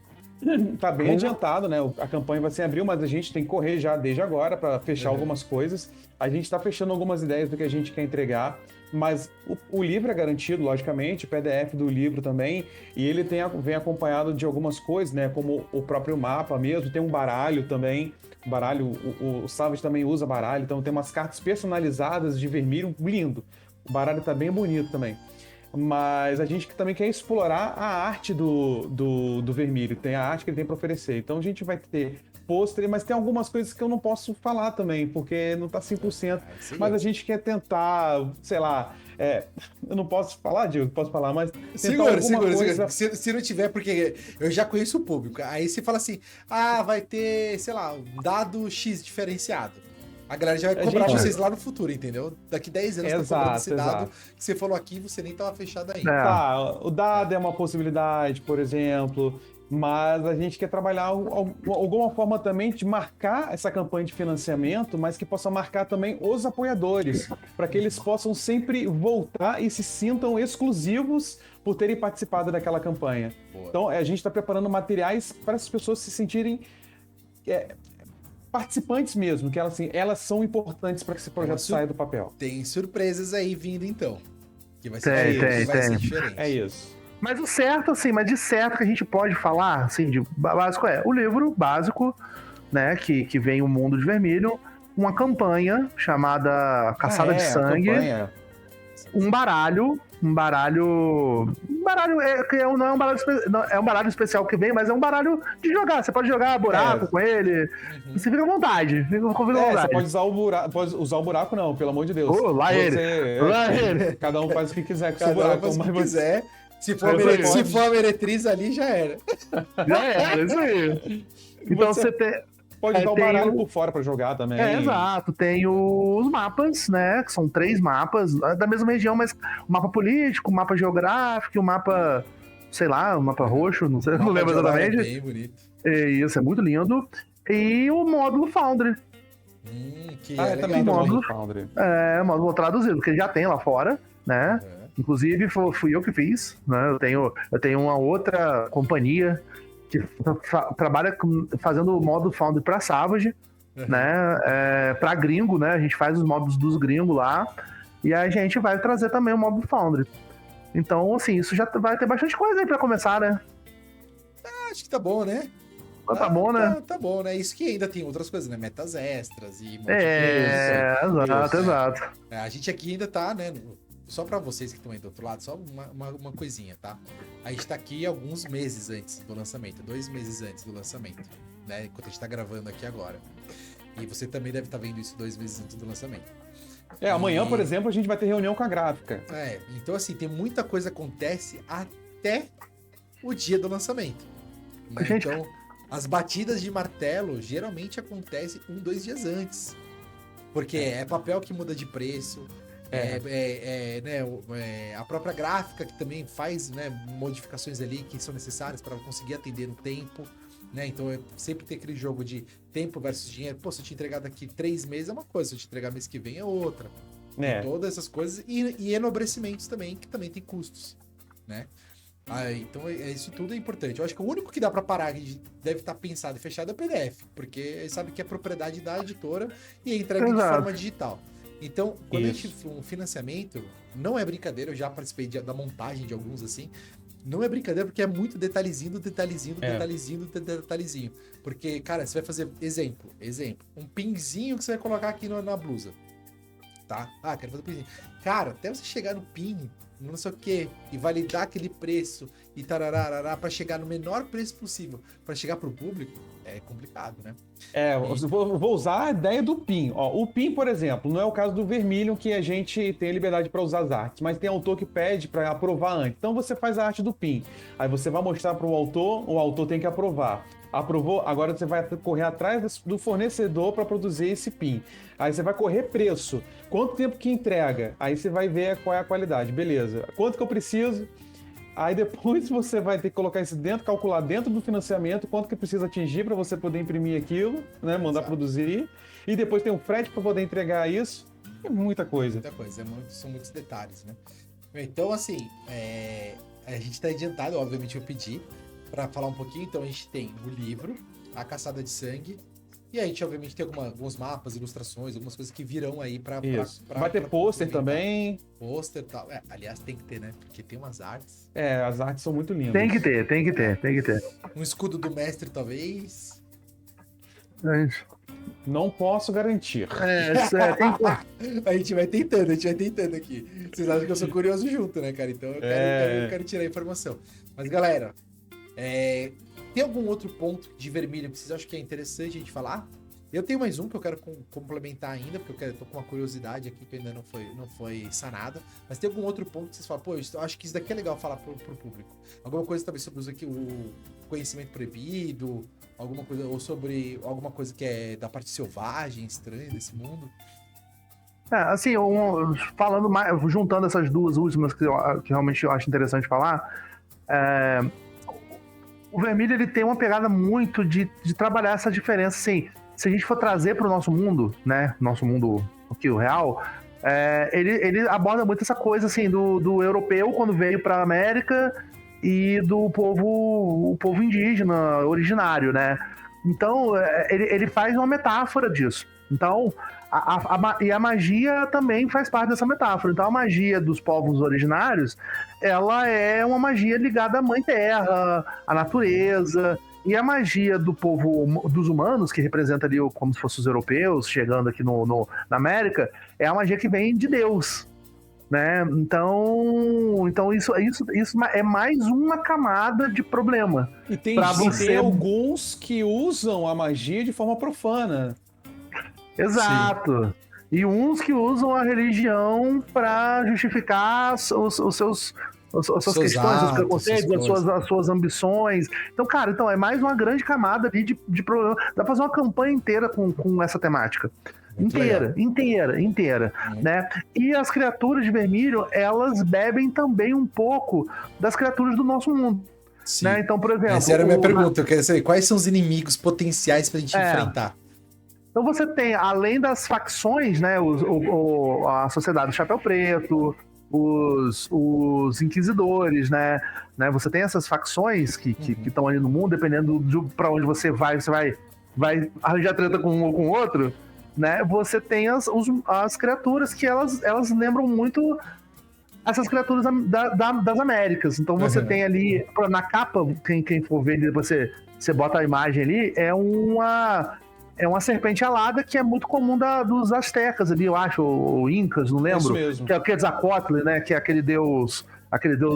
Tá bem adiantado, né? A campanha vai ser em abril, mas a gente tem que correr já desde agora para fechar algumas coisas. A gente tá fechando algumas ideias do que a gente quer entregar, mas o livro é garantido, logicamente, o PDF do livro também, e ele vem acompanhado de algumas coisas, né? Como o próprio mapa mesmo, tem um baralho também. Baralho, o Savage também usa baralho, então tem umas cartas personalizadas de Vermilion, lindo. O baralho tá bem bonito também. Mas a gente também quer explorar a arte do Vermilion, tem a arte que ele tem para oferecer. Então a gente vai ter pôster, mas tem algumas coisas que eu não posso falar também, porque não tá 100%. Mas a gente quer tentar, sei lá, eu não posso falar, Diego, posso falar, mas... Segura. Se não tiver, porque eu já conheço o público. Aí você fala assim, vai ter, sei lá, um dado X diferenciado. A galera já vai cobrar vocês lá no futuro, entendeu? Daqui 10 anos tá cobrando esse dado que você falou aqui e você nem tava fechado ainda. Tá, o dado é uma possibilidade, por exemplo, mas a gente quer trabalhar alguma forma também de marcar essa campanha de financiamento, mas que possa marcar também os apoiadores, para que eles possam sempre voltar e se sintam exclusivos por terem participado daquela campanha. Boa. Então, a gente está preparando materiais para as pessoas se sentirem... participantes mesmo, que elas são importantes para que esse projeto saia do papel. Tem surpresas aí vindo, então. Que vai ser diferente. É isso. Mas o certo, assim, de certo que a gente pode falar, assim, de básico o livro básico, né, que vem o mundo de Vermilion, uma campanha chamada Caçada de Sangue, um baralho baralho, não é um baralho, é um baralho especial que vem, mas é um baralho de jogar. Você pode jogar buraco com ele. Você fica à vontade. Fica à vontade. Você pode usar o buraco. Pode usar o buraco, não, pelo amor de Deus. Lá ele. Cada um faz o que quiser com o Cada seu buraco. faz o que quiser. Se for a meretriz ali, já era. Já era, isso aí. Então você tem. Pode usar o baralho por fora pra jogar também. Exato. Tem os mapas, né? Que são 3 mapas da mesma região, mas o mapa político, o mapa geográfico, o mapa, sei lá, o mapa roxo, não sei, não lembro exatamente. É bem bonito. Isso, é muito lindo. E o módulo Foundry. Que é também legal. módulo Foundry. O módulo traduzido, porque ele já tem lá fora, né? Inclusive, fui eu que fiz, né? Eu tenho uma outra companhia que trabalha fazendo o módulo Foundry para Savage, né? Para gringo, né? A gente faz os módulos dos gringos lá e a gente vai trazer também o módulo Foundry. Então, assim, isso já vai ter bastante coisa aí para começar, né? Acho que tá bom, né? Tá bom, né? Tá bom, né? Isso que ainda tem outras coisas, né? Metas extras e... Exato. A gente aqui ainda tá, né? Só pra vocês que estão aí do outro lado, só uma coisinha, tá? A gente tá aqui alguns meses antes do lançamento, 2 meses antes do lançamento, né? Enquanto a gente tá gravando aqui agora. E você também deve estar vendo isso 2 meses antes do lançamento. Amanhã, por exemplo, a gente vai ter reunião com a gráfica. Então assim, tem muita coisa que acontece até o dia do lançamento. Né? Então, as batidas de martelo geralmente acontecem 1-2 dias antes. Porque é papel que muda de preço, a própria gráfica que também faz, né, modificações ali que são necessárias para conseguir atender no tempo, né? Então sempre tem aquele jogo de tempo versus dinheiro. Pô, se eu te entregar daqui 3 meses é uma coisa, se eu te entregar mês que vem é outra. Todas essas coisas e enobrecimentos também, que também tem custos, né? Então isso tudo é importante. Eu acho que o único que dá para parar, que deve estar pensado e fechado, é o PDF, porque ele sabe que é propriedade da editora e é entregue de forma digital. Então, quando a gente um financiamento, não é brincadeira, eu já participei da montagem de alguns assim, não é brincadeira porque é muito detalhezinho. Porque, cara, você vai fazer, exemplo, um pinzinho que você vai colocar aqui na blusa, tá? Quero fazer um pinzinho. Cara, até você chegar no pin, não sei o que, e validar aquele preço e tarararará pra chegar no menor preço possível, pra chegar pro público, é complicado, né? Vou usar a ideia do PIN. O PIN, por exemplo, não é o caso do Vermilion, que a gente tem a liberdade para usar as artes, mas tem autor que pede para aprovar antes. Então você faz a arte do PIN. Aí você vai mostrar para o autor tem que aprovar. Aprovou, agora você vai correr atrás do fornecedor para produzir esse PIN. Aí você vai correr preço. Quanto tempo que entrega? Aí você vai ver qual é a qualidade. Beleza. Quanto que eu preciso? Aí depois você vai ter que colocar isso dentro, calcular dentro do financiamento quanto que precisa atingir para você poder imprimir aquilo, né? Mandar produzir. E depois tem um frete para poder entregar isso. É muita coisa. São muitos detalhes, né? Então, assim, a gente está adiantado, obviamente eu pedi para falar um pouquinho. Então a gente tem o livro, A Caçada de Sangue, e a gente obviamente tem alguns mapas, ilustrações, algumas coisas que virão aí para vai ter pôster também. Pôster e tal. Aliás, tem que ter, né? Porque tem umas artes. As artes são muito lindas. Tem que ter. Um escudo do mestre, talvez. Não posso garantir. A gente vai tentando aqui. Vocês acham que eu sou curioso junto, né, cara? Então eu quero tirar a informação. Mas, galera, tem algum outro ponto de Vermilion que vocês acham que é interessante a gente falar? Eu tenho mais um que eu quero complementar ainda, porque eu tô com uma curiosidade aqui que ainda não foi sanada. Mas tem algum outro ponto que vocês falam, eu acho que isso daqui é legal falar pro público. Alguma coisa talvez sobre o conhecimento proibido, alguma coisa, ou sobre alguma coisa que é da parte selvagem, estranha desse mundo? Assim, falando mais, juntando essas duas últimas que realmente eu acho interessante falar, o Vermilion ele tem uma pegada muito de trabalhar essa diferença, assim, se a gente for trazer para o nosso mundo, né, nosso mundo aqui, o real, ele aborda muito essa coisa, assim, do europeu quando veio para a América e do povo indígena originário, né? Então, ele faz uma metáfora disso. Então, a magia também faz parte dessa metáfora. Então, a magia dos povos originários, ela é uma magia ligada à Mãe Terra, à natureza. E a magia do povo, dos humanos, que representa ali como se fossem os europeus chegando aqui na América, é a magia que vem de Deus. né? Então isso é mais uma camada de problema. E tem alguns que usam a magia de forma profana. Exato. Sim. E uns que usam a religião para justificar as suas questões, seus preconceitos, as suas ambições. Então, cara, é mais uma grande camada ali de problema. Dá pra fazer uma campanha inteira com essa temática. Inteira, né? E as criaturas de vermelho, elas bebem também um pouco das criaturas do nosso mundo. Né? Então, por exemplo... Essa era a minha pergunta, eu queria saber, quais são os inimigos potenciais pra gente enfrentar? Então você tem, além das facções, né, a Sociedade do Chapéu Preto, os Inquisidores, né? Você tem essas facções que estão ali no mundo, dependendo para onde você vai arranjar treta com um ou com o outro, né? Você tem as criaturas que elas lembram muito essas criaturas das Américas. Então você tem ali, na capa, quem for ver, você bota a imagem ali, é uma serpente alada que é muito comum dos astecas ali, eu acho, ou incas, não lembro. Isso mesmo. Que é o Quetzalcóatl, né? Que é aquele deus,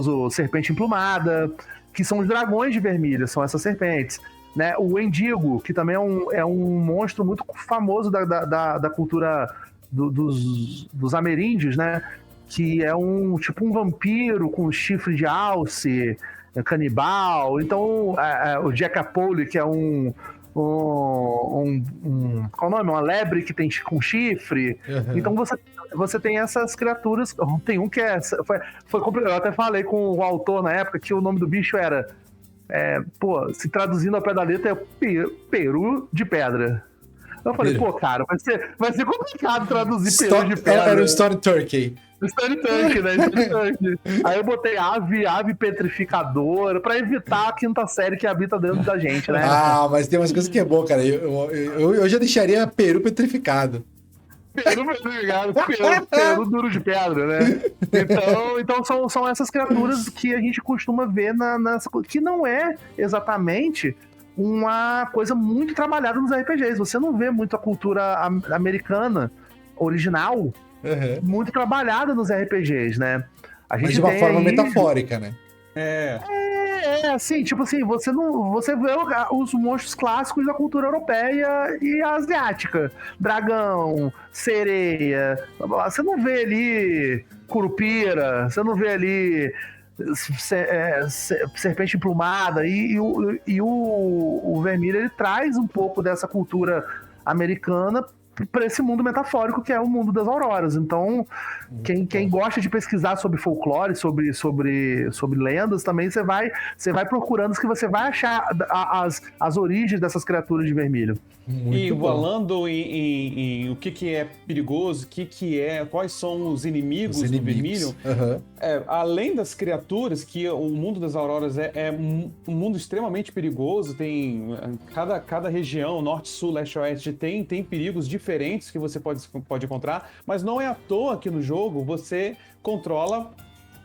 o serpente emplumada, que são os dragões de vermelho, são essas serpentes. Né? O Wendigo, que também é um monstro muito famoso da cultura dos ameríndios, né? Que é um vampiro com chifre de alce, canibal. Então, o Jack-a-Pole, que é qual o nome? Uma lebre que tem com chifre. Então você tem essas criaturas. Tem um que foi complicado. Eu até falei com o autor na época que o nome do bicho era se traduzindo ao pé da letra é peru de pedra. Eu falei, cara, vai ser complicado traduzir peru de pedra. Era um Story Turkey. Story Turkey, né? Story Turkey. Aí eu botei ave petrificadora, pra evitar a quinta série que habita dentro da gente, né? Ah, mas tem umas coisas que é bom, cara. Eu já deixaria peru petrificado. Peru petrificado, peru duro de pedra, né? Então são essas criaturas que a gente costuma ver que não é exatamente uma coisa muito trabalhada nos RPGs. Você não vê muito a cultura americana original muito trabalhada nos RPGs, né? Mas de uma forma metafórica, né? Assim, tipo assim, você vê os monstros clássicos da cultura europeia e asiática. Dragão, sereia, você não vê ali curupira, você não vê ali serpente emplumada, e o vermelho, ele traz um pouco dessa cultura americana para esse mundo metafórico que é o mundo das auroras. Então, quem gosta de pesquisar sobre folclore, sobre lendas, também você vai procurando, que você vai achar as origens dessas criaturas de vermelho. E falando em o que é perigoso, quais são os inimigos do vermelho, além das criaturas, que o mundo das auroras é um mundo extremamente perigoso, tem cada região, norte, sul, leste, oeste, tem perigos diferentes que você pode encontrar, mas não é à toa que no jogo você controla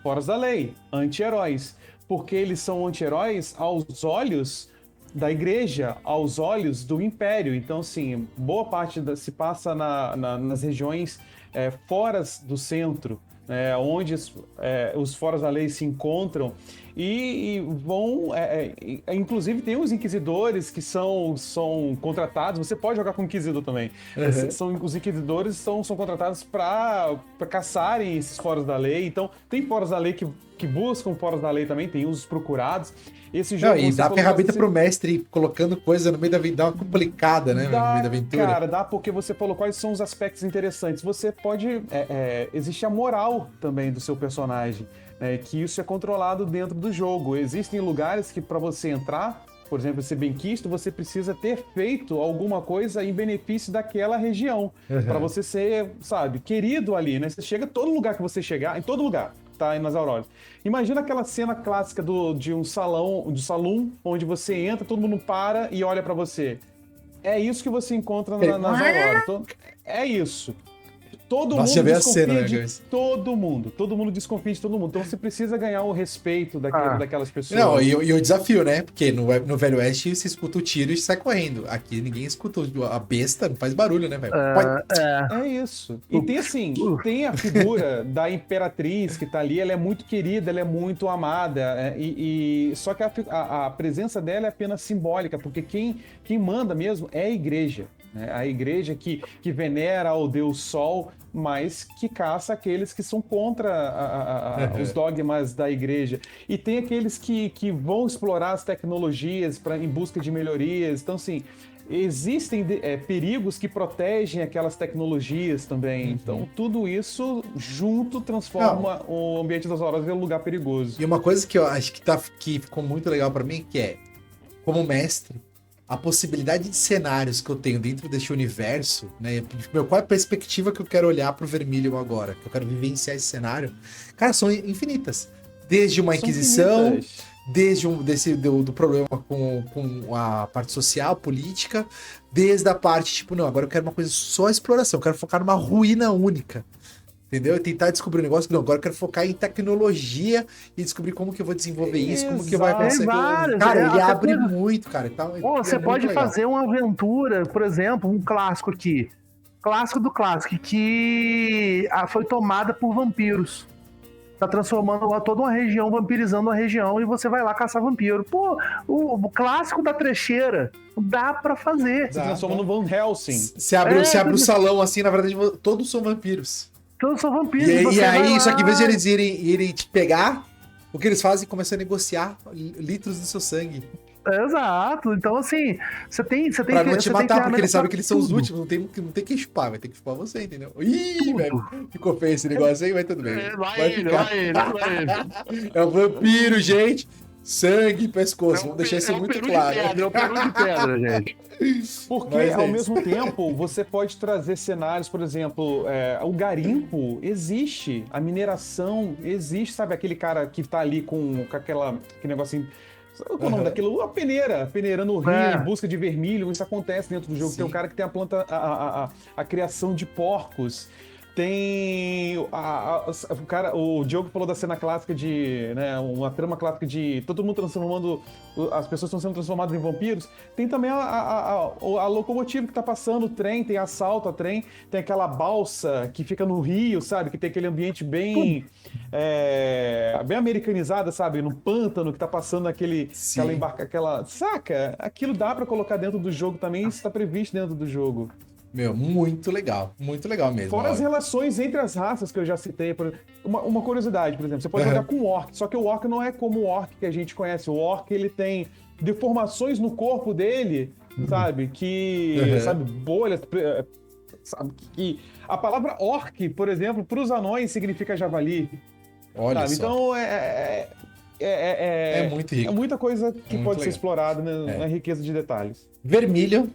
foras da lei, anti-heróis, porque eles são anti-heróis aos olhos da igreja, aos olhos do império. Então, sim, boa parte se passa nas regiões fora do centro, onde os foras da lei se encontram e vão... inclusive, tem os inquisidores que são contratados. Você pode jogar com inquisidor também. Os inquisidores são contratados para caçarem esses foras da lei. Então, tem foras da lei que buscam foras da lei também, tem os procurados. Esse jogo, e dá ferramenta pro mestre colocando coisa no meio da vida, dá uma complicada, né? No meio da aventura. Cara, dá, porque você falou quais são os aspectos interessantes. Você pode... existe a moral também do seu personagem, que isso é controlado dentro do jogo. Existem lugares que, para você entrar, por exemplo, ser benquisto, você precisa ter feito alguma coisa em benefício daquela região, para você ser, sabe, querido ali, né? Você chega, todo lugar que você chegar, em todo lugar, tá aí nas auroras. Imagina aquela cena clássica de um salão, onde você entra, todo mundo para e olha pra você. É isso que você encontra nas auroras. Então, é isso. Todo Nossa, já mundo veio a desconfia cena, né, de guys? todo mundo. Todo mundo desconfia de todo mundo. Então você precisa ganhar o respeito daquelas pessoas. Não, e o desafio, né? Porque no Velho Oeste você escuta o tiro e sai correndo. Aqui ninguém escuta. A besta não faz barulho, né, velho? É isso. E tem assim, tem a figura da Imperatriz que tá ali, ela é muito querida, ela é muito amada. Só que a presença dela é apenas simbólica, porque quem manda mesmo é a igreja. Né? A igreja que venera o Deus Sol, mas que caça aqueles que são contra os dogmas da igreja. E tem aqueles que vão explorar as tecnologias em busca de melhorias. Então, assim, existem perigos que protegem aquelas tecnologias também. Então, tudo isso junto transforma o ambiente das Auroras em um lugar perigoso. E uma coisa que eu acho que ficou muito legal pra mim, que é, como mestre, a possibilidade de cenários que eu tenho dentro deste universo, né? Qual é a perspectiva que eu quero olhar pro Vermilion agora? Que eu quero vivenciar esse cenário? Cara, são infinitas. Desde uma Inquisição, desde do problema com a parte social, política, desde a parte, tipo, não, agora eu quero uma coisa só exploração, eu quero focar numa ruína única. Entendeu? E tentar descobrir um negócio que não, agora eu quero focar em tecnologia e descobrir como que eu vou desenvolver isso, como que vai acontecer. Cara, ele abre muito, cara. Então, você pode fazer uma aventura, por exemplo, um clássico aqui. Clássico do clássico, que foi tomada por vampiros. Tá transformando toda uma região, vampirizando uma região, e você vai lá caçar vampiro. Pô, o clássico da trecheira, dá pra fazer. Se transforma no Van Helsing. Se abre o salão assim, na verdade, todos são vampiros. Todos são vampiros. E aí, só que em vez de eles irem te pegar, o que eles fazem é começar a negociar litros do seu sangue. Exato. Então, assim, você tem pra não te matar, porque eles sabem que eles são os últimos, não tem que chupar, vai ter que chupar você, entendeu? Ih, velho, ficou feio esse negócio aí, mas tudo bem. Vai ficar. É um vampiro, gente. Sangue, pescoço, vamos deixar isso muito claro. É um peru de pedra, gente. Porque, ao mesmo tempo, você pode trazer cenários, por exemplo, o garimpo existe, a mineração existe, sabe? Aquele cara que tá ali com aquele negocinho... Qual é o nome daquilo? A peneira no rio, em busca de vermilho, isso acontece dentro do jogo. Sim. Tem um cara que tem a planta, a criação de porcos. Tem o Diogo falou da cena clássica de, né, uma trama clássica de todo mundo transformando, as pessoas estão sendo transformadas em vampiros. Tem também a locomotiva que tá passando, o trem, tem assalto a trem, tem aquela balsa que fica no rio, sabe, que tem aquele ambiente bem bem americanizado, sabe, no pântano que tá passando aquela saca? Aquilo dá pra colocar dentro do jogo também, isso tá previsto dentro do jogo. Meu, muito legal mesmo. Fora as relações entre as raças que eu já citei. Uma curiosidade, por exemplo, você pode jogar com o orc, só que o orc não é como o orc que a gente conhece. O orc, ele tem deformações no corpo dele, sabe? Sabe, bolhas, sabe? Que a palavra orc, por exemplo, para os anões significa javali. Olha sabe? só. Então é muito rico. É muita coisa que muito pode legal. ser explorada na riqueza de detalhes. Vermilion.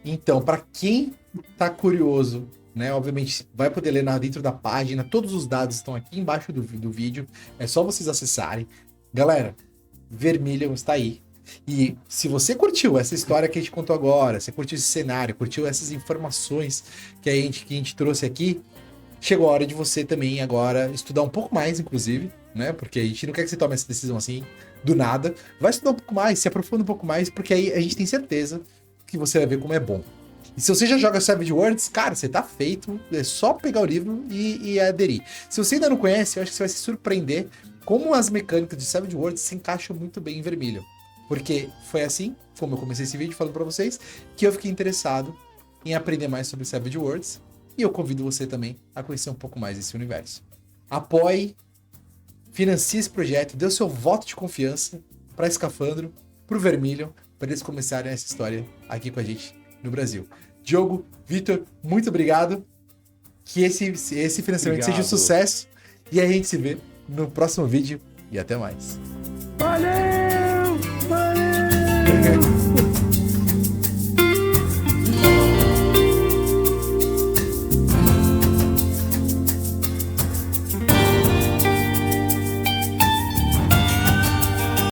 Então, para quem tá curioso, né, obviamente vai poder ler dentro da página, todos os dados estão aqui embaixo do vídeo, é só vocês acessarem. Galera, Vermilion está aí. E se você curtiu essa história que a gente contou agora, você curtiu esse cenário, curtiu essas informações que a gente trouxe aqui, chegou a hora de você também agora estudar um pouco mais, inclusive, né, porque a gente não quer que você tome essa decisão assim, do nada. Vai estudar um pouco mais, se aprofunda um pouco mais, porque aí a gente tem certeza que você vai ver como é bom. E se você já joga Savage Worlds, cara, você tá feito, é só pegar o livro e aderir. Se você ainda não conhece, eu acho que você vai se surpreender como as mecânicas de Savage Worlds se encaixam muito bem em Vermilion. Porque foi assim, como eu comecei esse vídeo falando pra vocês, que eu fiquei interessado em aprender mais sobre Savage Worlds, e eu convido você também a conhecer um pouco mais desse universo. Apoie, financie esse projeto, dê o seu voto de confiança pra Escafandro, pro Vermilion, para eles começarem essa história aqui com a gente no Brasil. Diogo, Vitor, muito obrigado. Que esse financiamento seja um sucesso. E a gente se vê no próximo vídeo. E até mais. Valeu!